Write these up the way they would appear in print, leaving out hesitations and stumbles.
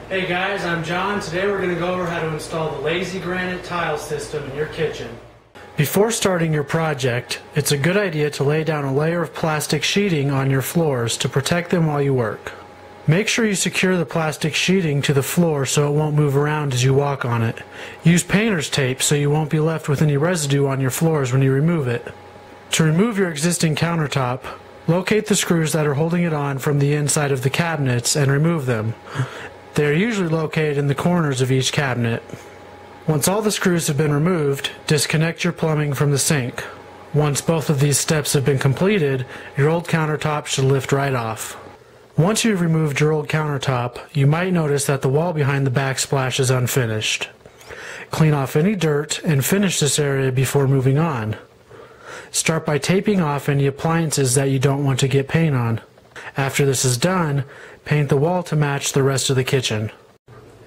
Hey guys, I'm John. Today we're going to go over how to install the lazy granite tile system in your kitchen. Before starting your project, it's a good idea to lay down a layer of plastic sheeting on your floors to protect them while you work. Make sure you secure the plastic sheeting to the floor so it won't move around as you walk on it. Use painter's tape so you won't be left with any residue on your floors when you remove it. To remove your existing countertop, locate the screws that are holding it on from the inside of the cabinets and remove them. They are usually located in the corners of each cabinet. Once all the screws have been removed, disconnect your plumbing from the sink. Once both of these steps have been completed, your old countertop should lift right off. Once you've removed your old countertop, you might notice that the wall behind the backsplash is unfinished. Clean off any dirt and finish this area before moving on. Start by taping off any appliances that you don't want to get paint on. After this is done, paint the wall to match the rest of the kitchen.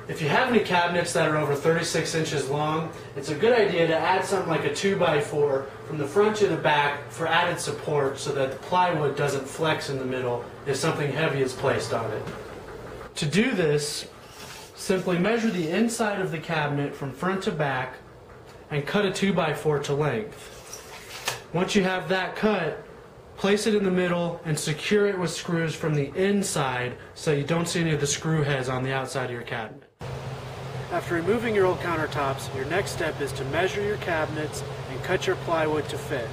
If you have any cabinets that are over 36 inches long, it's a good idea to add something like a 2x4 from the front to the back for added support so that the plywood doesn't flex in the middle if something heavy is placed on it. To do this, simply measure the inside of the cabinet from front to back and cut a 2x4 to length. Once you have that cut, place it in the middle and secure it with screws from the inside so you don't see any of the screw heads on the outside of your cabinet. After removing your old countertops, your next step is to measure your cabinets and cut your plywood to fit.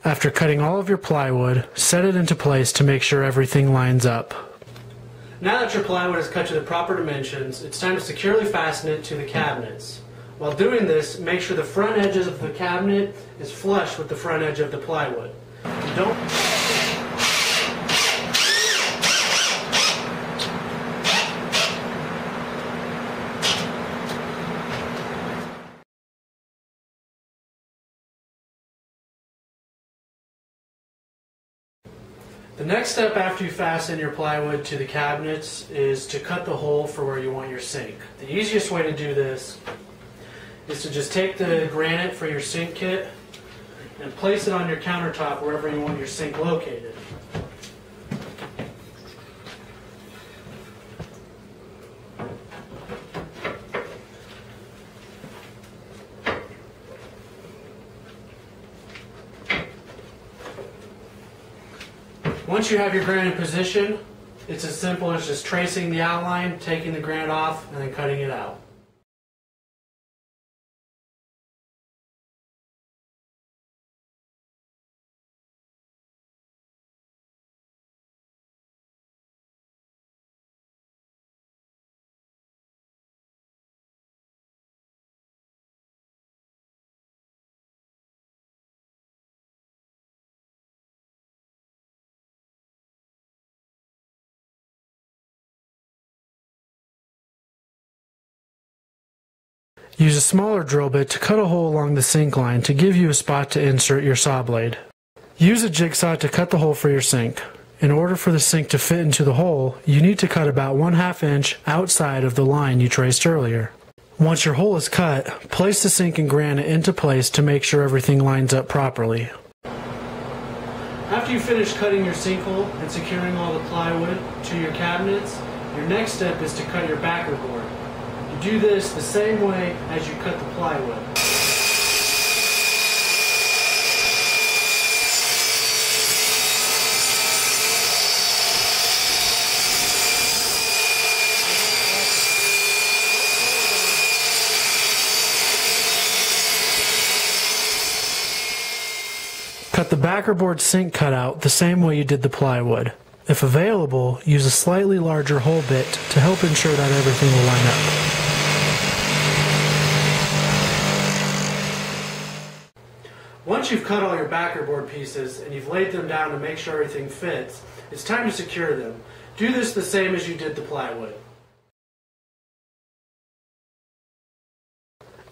After cutting all of your plywood, set it into place to make sure everything lines up. Now that your plywood is cut to the proper dimensions, it's time to securely fasten it to the cabinets. While doing this, make sure the front edges of the cabinet is flush with the front edge of the plywood. Don't The next step after you fasten your plywood to the cabinets is to cut the hole for where you want your sink. The easiest way to do this is to just take the granite for your sink kit and place it on your countertop wherever you want your sink located. Once you have your granite position, it's as simple as just tracing the outline, taking the granite off, and then cutting it out. Use a smaller drill bit to cut a hole along the sink line to give you a spot to insert your saw blade. Use a jigsaw to cut the hole for your sink. In order for the sink to fit into the hole, you need to cut about 1/2 inch outside of the line you traced earlier. Once your hole is cut, place the sink and granite into place to make sure everything lines up properly. After you finish cutting your sink hole and securing all the plywood to your cabinets, your next step is to cut your backer board. You do this the same way as you cut the plywood. Cut the backer board sink cutout the same way you did the plywood. If available, use a slightly larger hole bit to help ensure that everything will line up. Once you've cut all your backer board pieces and you've laid them down to make sure everything fits, it's time to secure them. Do this the same as you did the plywood.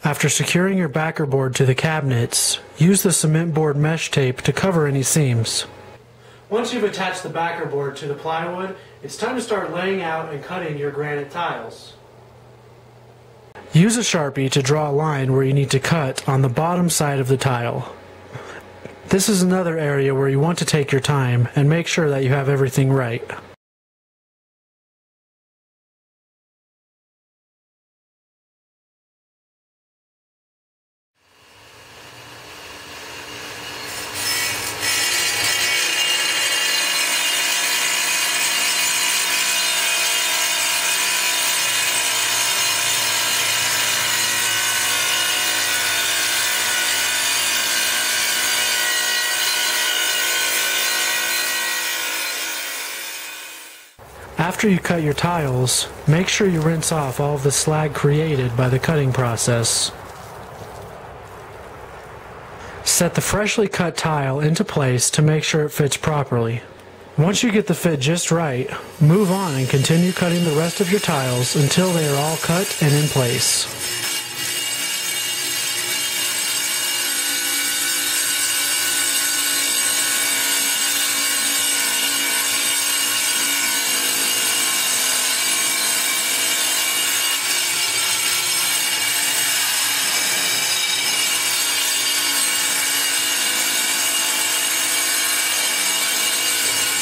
After securing your backer board to the cabinets, use the cement board mesh tape to cover any seams. Once you've attached the backer board to the plywood, it's time to start laying out and cutting your granite tiles. Use a Sharpie to draw a line where you need to cut on the bottom side of the tile. This is another area where you want to take your time and make sure that you have everything right. After you cut your tiles, make sure you rinse off all of the slag created by the cutting process. Set the freshly cut tile into place to make sure it fits properly. Once you get the fit just right, move on and continue cutting the rest of your tiles until they are all cut and in place.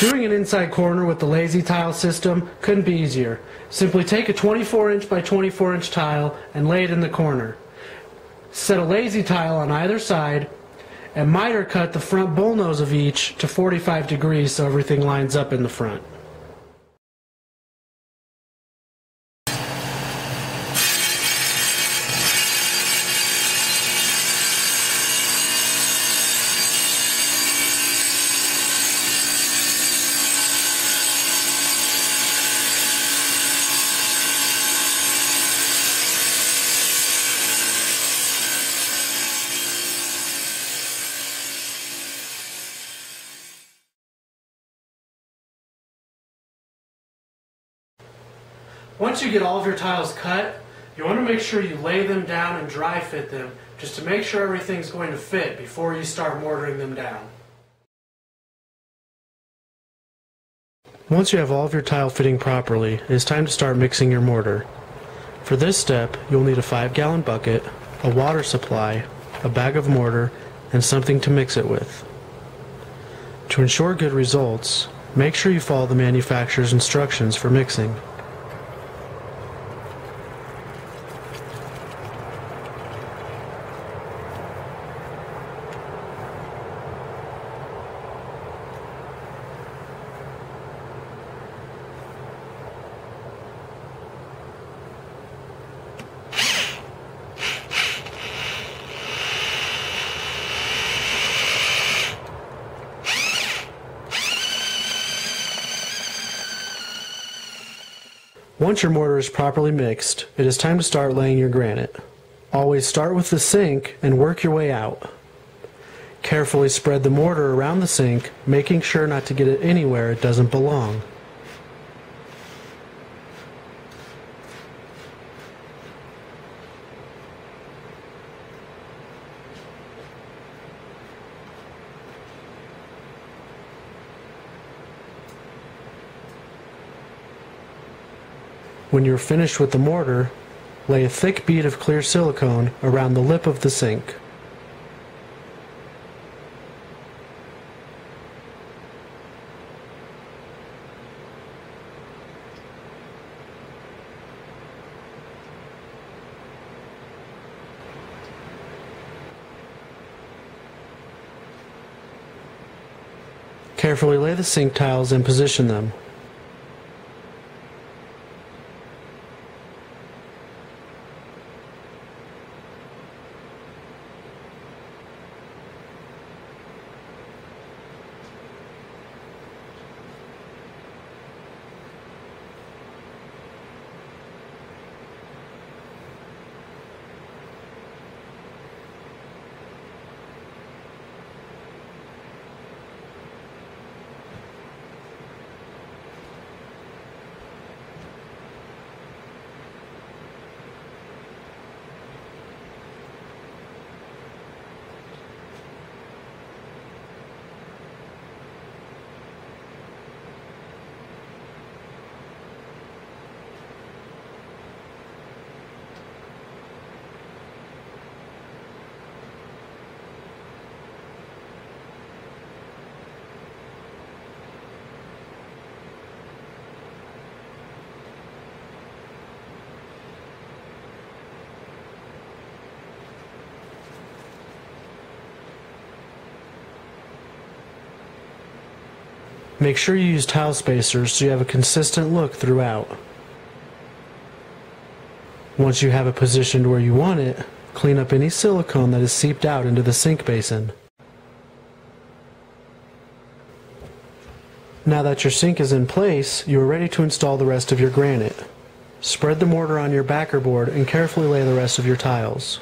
Doing an inside corner with the lazy tile system couldn't be easier. Simply take a 24-inch by 24-inch tile and lay it in the corner. Set a lazy tile on either side and miter cut the front bullnose of each to 45 degrees so everything lines up in the front. Once you get all of your tiles cut, you want to make sure you lay them down and dry fit them just to make sure everything's going to fit before you start mortaring them down. Once you have all of your tile fitting properly, it is time to start mixing your mortar. For this step, you'll need a 5-gallon bucket, a water supply, a bag of mortar, and something to mix it with. To ensure good results, make sure you follow the manufacturer's instructions for mixing. Once your mortar is properly mixed, it is time to start laying your granite. Always start with the sink and work your way out. Carefully spread the mortar around the sink, making sure not to get it anywhere it doesn't belong. When you're finished with the mortar, lay a thick bead of clear silicone around the lip of the sink. Carefully lay the sink tiles and position them. Make sure you use tile spacers so you have a consistent look throughout. Once you have it positioned where you want it, clean up any silicone that is seeped out into the sink basin. Now that your sink is in place, you are ready to install the rest of your granite. Spread the mortar on your backer board and carefully lay the rest of your tiles.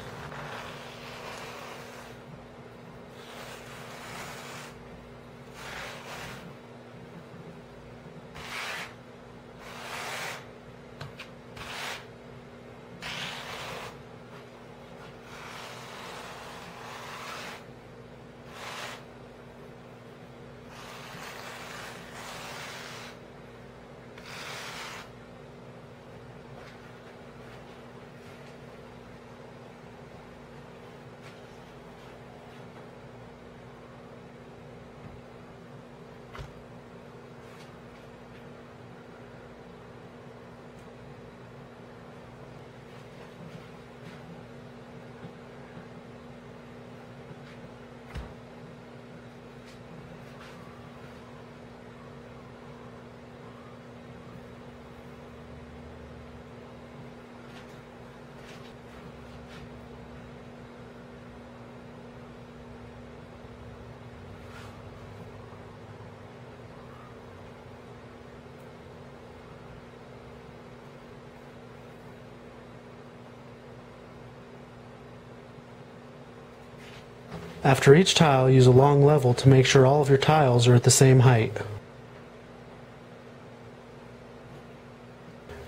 After each tile, use a long level to make sure all of your tiles are at the same height.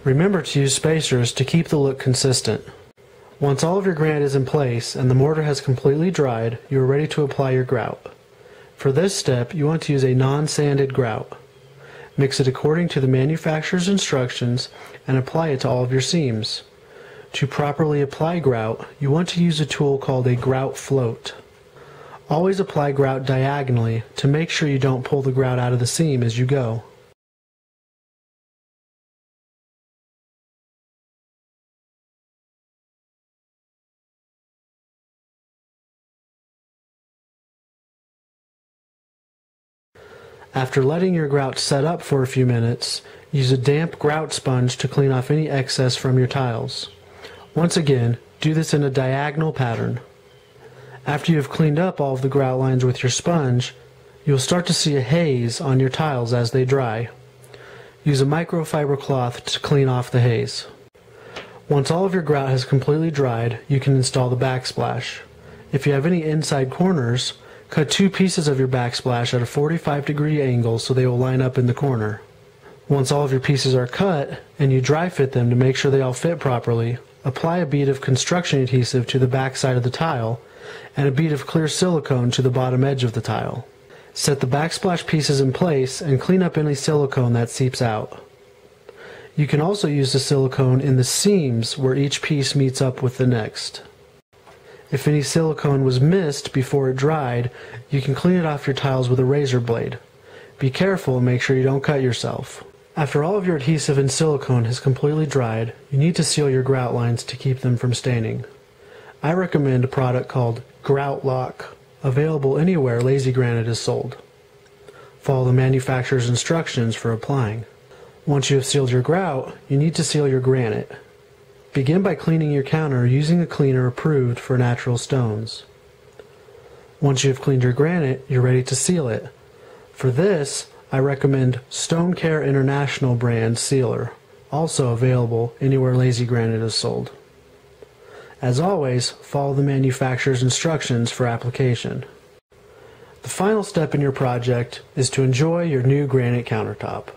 Remember to use spacers to keep the look consistent. Once all of your granite is in place and the mortar has completely dried, you are ready to apply your grout. For this step, you want to use a non-sanded grout. Mix it according to the manufacturer's instructions and apply it to all of your seams. To properly apply grout, you want to use a tool called a grout float. Always apply grout diagonally to make sure you don't pull the grout out of the seam as you go. After letting your grout set up for a few minutes, use a damp grout sponge to clean off any excess from your tiles. Once again, do this in a diagonal pattern. After you have cleaned up all of the grout lines with your sponge, you'll start to see a haze on your tiles as they dry. Use a microfiber cloth to clean off the haze. Once all of your grout has completely dried, you can install the backsplash. If you have any inside corners, cut 2 pieces of your backsplash at a 45-degree angle so they will line up in the corner. Once all of your pieces are cut, and you dry fit them to make sure they all fit properly, apply a bead of construction adhesive to the back side of the tile and a bead of clear silicone to the bottom edge of the tile. Set the backsplash pieces in place and clean up any silicone that seeps out. You can also use the silicone in the seams where each piece meets up with the next. If any silicone was missed before it dried, you can clean it off your tiles with a razor blade. Be careful and make sure you don't cut yourself. After all of your adhesive and silicone has completely dried, you need to seal your grout lines to keep them from staining. I recommend a product called Grout Lock, available anywhere lazy granite is sold. Follow the manufacturer's instructions for applying. Once you have sealed your grout, you need to seal your granite. Begin by cleaning your counter using a cleaner approved for natural stones. Once you have cleaned your granite, you're ready to seal it. For this, I recommend Stone Care International brand sealer, also available anywhere lazy granite is sold. As always, follow the manufacturer's instructions for application. The final step in your project is to enjoy your new granite countertop.